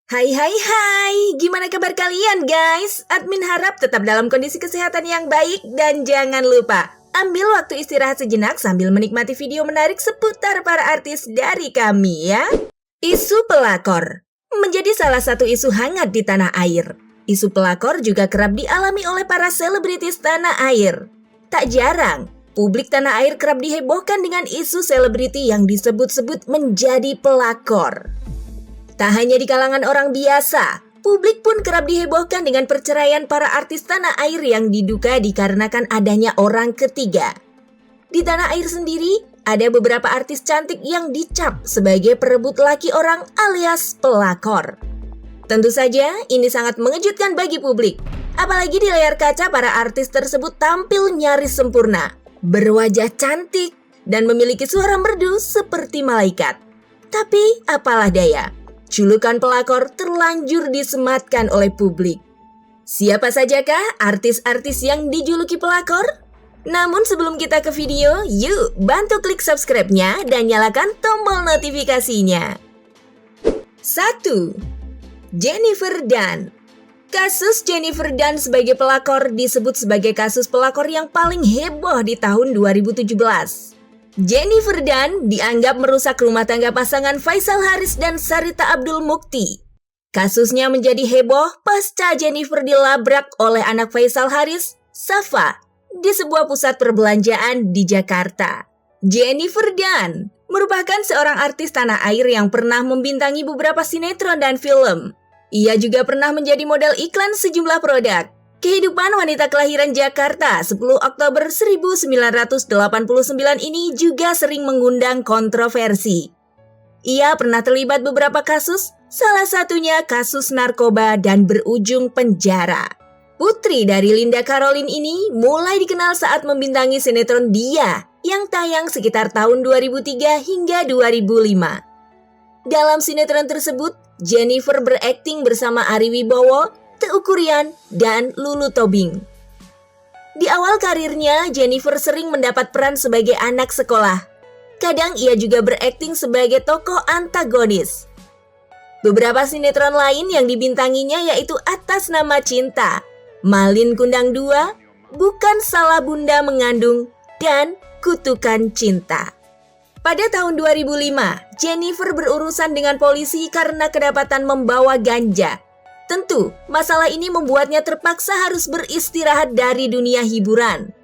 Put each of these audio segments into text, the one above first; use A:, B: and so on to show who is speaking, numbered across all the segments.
A: Hai hai hai, gimana kabar kalian guys? Admin harap tetap dalam kondisi kesehatan yang baik dan jangan lupa ambil waktu istirahat sejenak sambil menikmati video menarik seputar para artis dari kami ya. Isu pelakor menjadi salah satu isu hangat di tanah air. Isu pelakor juga kerap dialami oleh para selebritis tanah air. Tak jarang, publik tanah air kerap dihebohkan dengan isu selebriti yang disebut-sebut menjadi pelakor. Tak hanya di kalangan orang biasa, publik pun kerap dihebohkan dengan perceraian para artis tanah air yang diduga dikarenakan adanya orang ketiga. Di tanah air sendiri, ada beberapa artis cantik yang dicap sebagai perebut laki orang alias pelakor. Tentu saja, ini sangat mengejutkan bagi publik. Apalagi di layar kaca para artis tersebut tampil nyaris sempurna, berwajah cantik, dan memiliki suara merdu seperti malaikat. Tapi apalah daya, julukan pelakor terlanjur disematkan oleh publik. Siapa sajakah artis-artis yang dijuluki pelakor? Namun sebelum kita ke video, yuk bantu klik subscribe-nya dan nyalakan tombol notifikasinya. 1. Jennifer Dunn. Kasus Jennifer Dunn sebagai pelakor disebut sebagai kasus pelakor yang paling heboh di tahun 2017. Jennifer Dunn dianggap merusak rumah tangga pasangan Faisal Haris dan Sarita Abdul Mukti. Kasusnya menjadi heboh pasca Jennifer dilabrak oleh anak Faisal Haris, Safa, di sebuah pusat perbelanjaan di Jakarta. Jennifer Dunn merupakan seorang artis tanah air yang pernah membintangi beberapa sinetron dan film. Ia juga pernah menjadi model iklan sejumlah produk. Kehidupan wanita kelahiran Jakarta 10 Oktober 1989 ini juga sering mengundang kontroversi. Ia pernah terlibat beberapa kasus, salah satunya kasus narkoba dan berujung penjara. Putri dari Linda Caroline ini mulai dikenal saat membintangi sinetron Dia yang tayang sekitar tahun 2003 hingga 2005. Dalam sinetron tersebut, Jennifer berakting bersama Ari Wibowo, Teuku Ryan, dan Lulu Tobing. Di awal karirnya, Jennifer sering mendapat peran sebagai anak sekolah. Kadang ia juga berakting sebagai tokoh antagonis. Beberapa sinetron lain yang dibintanginya yaitu Atas Nama Cinta, Malin Kundang 2, Bukan Salah Bunda Mengandung, dan Kutukan Cinta. Pada tahun 2005, Jennifer berurusan dengan polisi karena kedapatan membawa ganja. Tentu, masalah ini membuatnya terpaksa harus beristirahat dari dunia hiburan.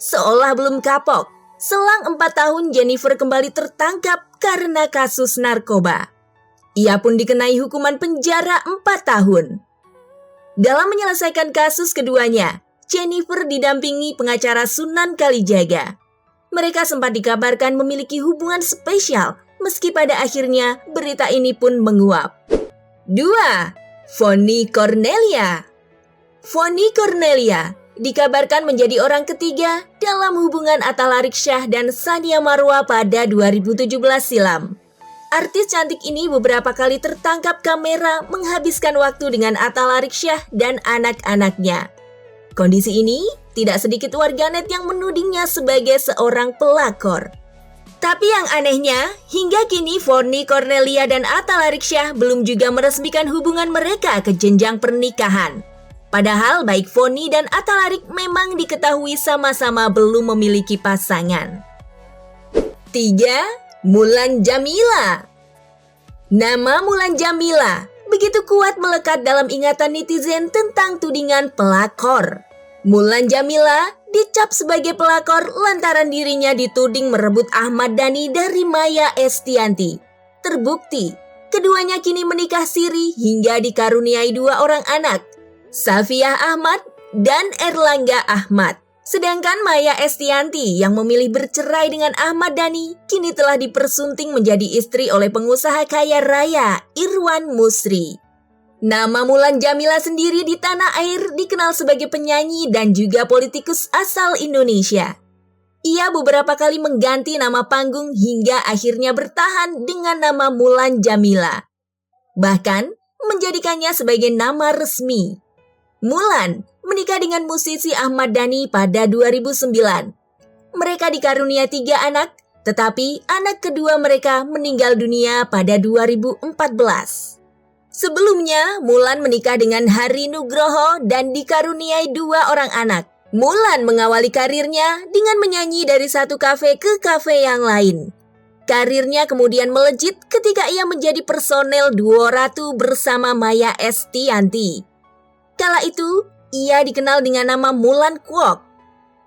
A: Seolah belum kapok, selang 4 tahun Jennifer kembali tertangkap karena kasus narkoba. Ia pun dikenai hukuman penjara 4 tahun. Dalam menyelesaikan kasus keduanya, Jennifer didampingi pengacara Sunan Kalijaga. Mereka sempat dikabarkan memiliki hubungan spesial, meski pada akhirnya berita ini pun menguap. 2. Vonny Cornelia. Vonny Cornelia dikabarkan menjadi orang ketiga dalam hubungan Atta Larik-Syah dan Tsania Marwa pada 2017 silam. Artis cantik ini beberapa kali tertangkap kamera menghabiskan waktu dengan Atta Larik-Syah dan anak-anaknya. Kondisi ini tidak sedikit warganet yang menudingnya sebagai seorang pelakor. Tapi yang anehnya, hingga kini Vonny Cornelia dan Atta Larik-Syah belum juga meresmikan hubungan mereka ke jenjang pernikahan. Padahal baik Vonny dan Atta Larik memang diketahui sama-sama belum memiliki pasangan. 3. Mulan Jameela. Nama Mulan Jameela begitu kuat melekat dalam ingatan netizen tentang tudingan pelakor. Mulan Jameela dicap sebagai pelakor lantaran dirinya dituding merebut Ahmad Dhani dari Maya Estianty. Terbukti, keduanya kini menikah siri hingga dikaruniai 2 orang anak, Safiah Ahmad dan Erlangga Ahmad. Sedangkan Maya Estianty yang memilih bercerai dengan Ahmad Dhani kini telah dipersunting menjadi istri oleh pengusaha kaya raya Irwan Musri. Nama Mulan Jameela sendiri di tanah air dikenal sebagai penyanyi dan juga politikus asal Indonesia. Ia beberapa kali mengganti nama panggung hingga akhirnya bertahan dengan nama Mulan Jameela. Bahkan menjadikannya sebagai nama resmi. Mulan menikah dengan musisi Ahmad Dhani pada 2009. Mereka dikarunia 3 anak, tetapi anak kedua mereka meninggal dunia pada 2014. Sebelumnya, Mulan menikah dengan Hari Nugroho dan dikaruniai 2 orang anak. Mulan mengawali karirnya dengan menyanyi dari satu kafe ke kafe yang lain. Karirnya kemudian melejit ketika ia menjadi personel duo Ratu bersama Maya Estianty. Kala itu, ia dikenal dengan nama Mulan Kwok.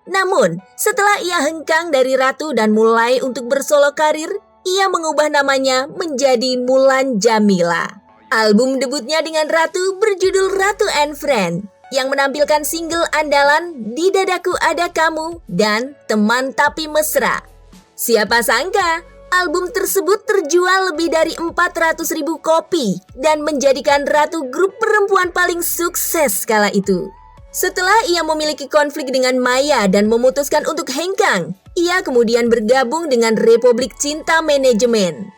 A: Namun, setelah ia hengkang dari Ratu dan mulai untuk bersolo karir, ia mengubah namanya menjadi Mulan Jamila. Album debutnya dengan Ratu berjudul Ratu and Friend, yang menampilkan single andalan Di Dadaku Ada Kamu dan Teman Tapi Mesra. Siapa sangka, album tersebut terjual lebih dari 400.000 kopi dan menjadikan Ratu grup perempuan paling sukses kala itu. Setelah ia memiliki konflik dengan Maya dan memutuskan untuk hengkang, ia kemudian bergabung dengan Republik Cinta Manajemen.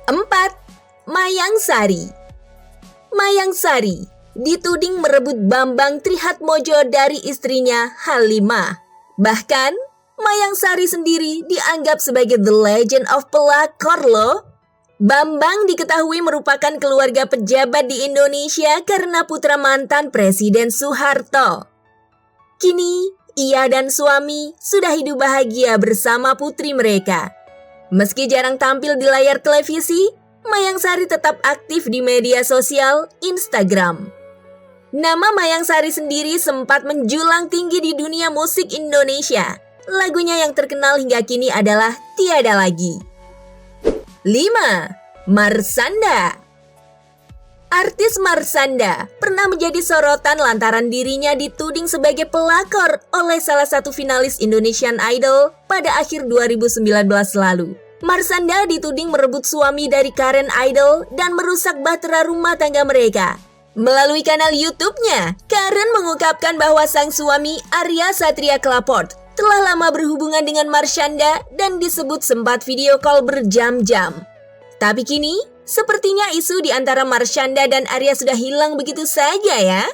A: 4. Mayang Sari. Mayang Sari dituding merebut Bambang Trihatmojo dari istrinya Halimah. Bahkan, Mayang Sari sendiri dianggap sebagai the legend of pelakor loh. Bambang diketahui merupakan keluarga pejabat di Indonesia karena putra mantan Presiden Soeharto. Kini, ia dan suami sudah hidup bahagia bersama putri mereka. Meski jarang tampil di layar televisi, Mayang Sari tetap aktif di media sosial Instagram. Nama Mayang Sari sendiri sempat menjulang tinggi di dunia musik Indonesia. Lagunya yang terkenal hingga kini adalah Tiada Lagi. 5. Marshanda. Artis Marshanda pernah menjadi sorotan lantaran dirinya dituding sebagai pelakor oleh salah satu finalis Indonesian Idol pada akhir 2019 lalu. Marshanda dituding merebut suami dari Karen Idol dan merusak bahtera rumah tangga mereka. Melalui kanal YouTube-nya, Karen mengungkapkan bahwa sang suami Arya Satria Klaport telah lama berhubungan dengan Marshanda dan disebut sempat video call berjam-jam. Tapi kini, sepertinya isu di antara Marshanda dan Arya sudah hilang begitu saja ya.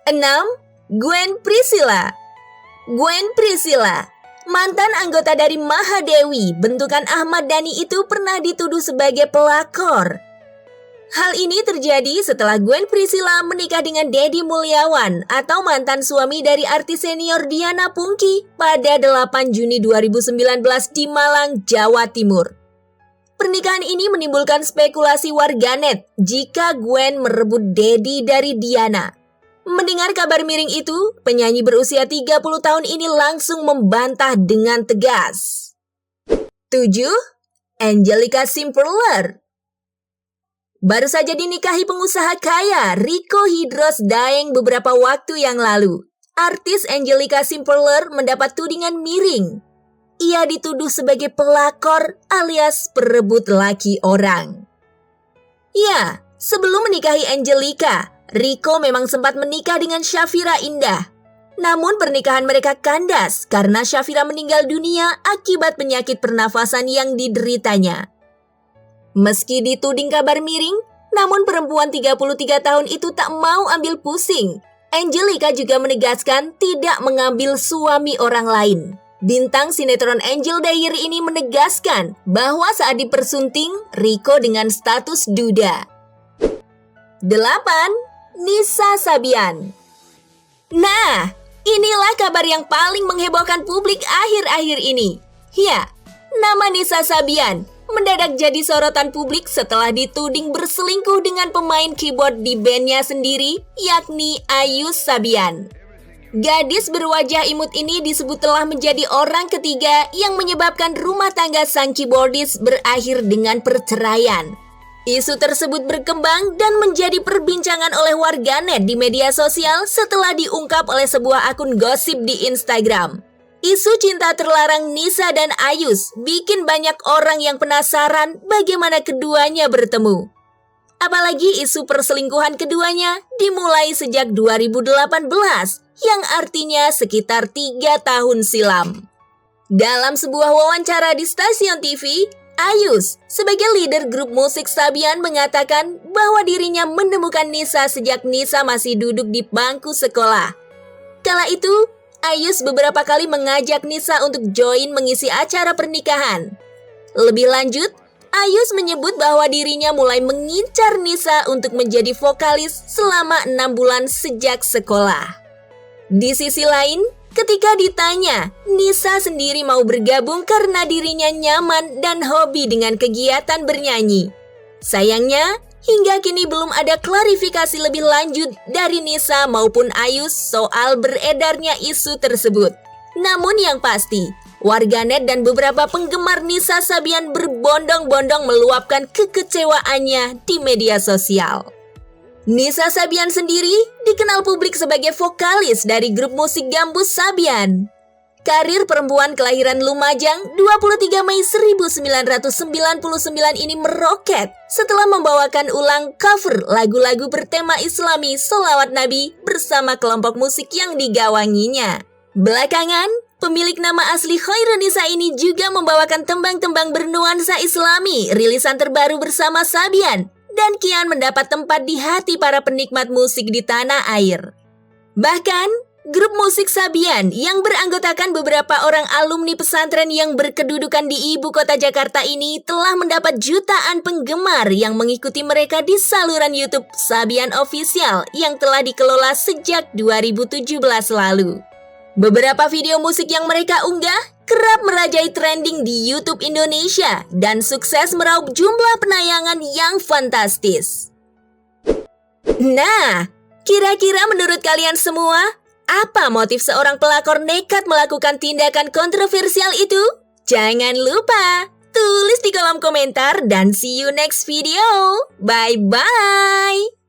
A: 6. Gwen Priscilla. Gwen Priscilla, mantan anggota dari Mahadewi, bentukan Ahmad Dhani itu pernah dituduh sebagai pelakor. Hal ini terjadi setelah Gwen Priscilla menikah dengan Deddy Mulyawan atau mantan suami dari artis senior Diana Pungky pada 8 Juni 2019 di Malang, Jawa Timur. Pernikahan ini menimbulkan spekulasi warganet jika Gwen merebut Deddy dari Diana. Mendengar kabar miring itu, penyanyi berusia 30 tahun ini langsung membantah dengan tegas. 7. Angelica Simperler. Baru saja dinikahi pengusaha kaya Rico Hidros Daeng beberapa waktu yang lalu. Artis Angelica Simperler mendapat tudingan miring. Ia dituduh sebagai pelakor alias perebut laki orang. Ya, sebelum menikahi Angelica, Rico memang sempat menikah dengan Syafira Indah. Namun pernikahan mereka kandas karena Syafira meninggal dunia akibat penyakit pernafasan yang dideritanya. Meski dituding kabar miring, namun perempuan 33 tahun itu tak mau ambil pusing. Angelica juga menegaskan tidak mengambil suami orang lain. Bintang sinetron Angel Diary ini menegaskan bahwa saat dipersunting, Rico dengan status duda. 8. Nisa Sabian. Nah, inilah kabar yang paling menghebohkan publik akhir-akhir ini. Ya, nama Nisa Sabian mendadak jadi sorotan publik setelah dituding berselingkuh dengan pemain keyboard di bandnya sendiri, yakni Ayus Sabian. Gadis berwajah imut ini disebut telah menjadi orang ketiga yang menyebabkan rumah tangga sang keyboardis berakhir dengan perceraian. Isu tersebut berkembang dan menjadi perbincangan oleh warganet di media sosial setelah diungkap oleh sebuah akun gosip di Instagram. Isu cinta terlarang Nisa dan Ayus bikin banyak orang yang penasaran bagaimana keduanya bertemu. Apalagi isu perselingkuhan keduanya dimulai sejak 2018, yang artinya sekitar 3 tahun silam. Dalam sebuah wawancara di stasiun TV, Ayus, sebagai leader grup musik Sabian mengatakan bahwa dirinya menemukan Nisa sejak Nisa masih duduk di bangku sekolah. Kala itu, Ayus beberapa kali mengajak Nisa untuk join mengisi acara pernikahan. Lebih lanjut, Ayus menyebut bahwa dirinya mulai mengincar Nisa untuk menjadi vokalis selama 6 bulan sejak sekolah. Di sisi lain, ketika ditanya, Nisa sendiri mau bergabung karena dirinya nyaman dan hobi dengan kegiatan bernyanyi. Sayangnya, hingga kini belum ada klarifikasi lebih lanjut dari Nisa maupun Ayus soal beredarnya isu tersebut. Namun yang pasti, warganet dan beberapa penggemar Nisa Sabian berbondong-bondong meluapkan kekecewaannya di media sosial. Nisa Sabian sendiri dikenal publik sebagai vokalis dari grup musik gambus Sabian. Karir perempuan kelahiran Lumajang 23 Mei 1999 ini meroket setelah membawakan ulang cover lagu-lagu bertema Islami Sholawat Nabi bersama kelompok musik yang digawanginya. Belakangan, pemilik nama asli Khairunisa ini juga membawakan tembang-tembang bernuansa Islami rilisan terbaru bersama Sabian dan kian mendapat tempat di hati para penikmat musik di tanah air. Bahkan, grup musik Sabian yang beranggotakan beberapa orang alumni pesantren yang berkedudukan di ibu kota Jakarta ini telah mendapat jutaan penggemar yang mengikuti mereka di saluran YouTube Sabian Official yang telah dikelola sejak 2017 lalu. Beberapa video musik yang mereka unggah kerap merajai trending di YouTube Indonesia dan sukses meraup jumlah penayangan yang fantastis. Nah, kira-kira menurut kalian semua, apa motif seorang pelakor nekat melakukan tindakan kontroversial itu? Jangan lupa tulis di kolom komentar dan see you next video. Bye-bye!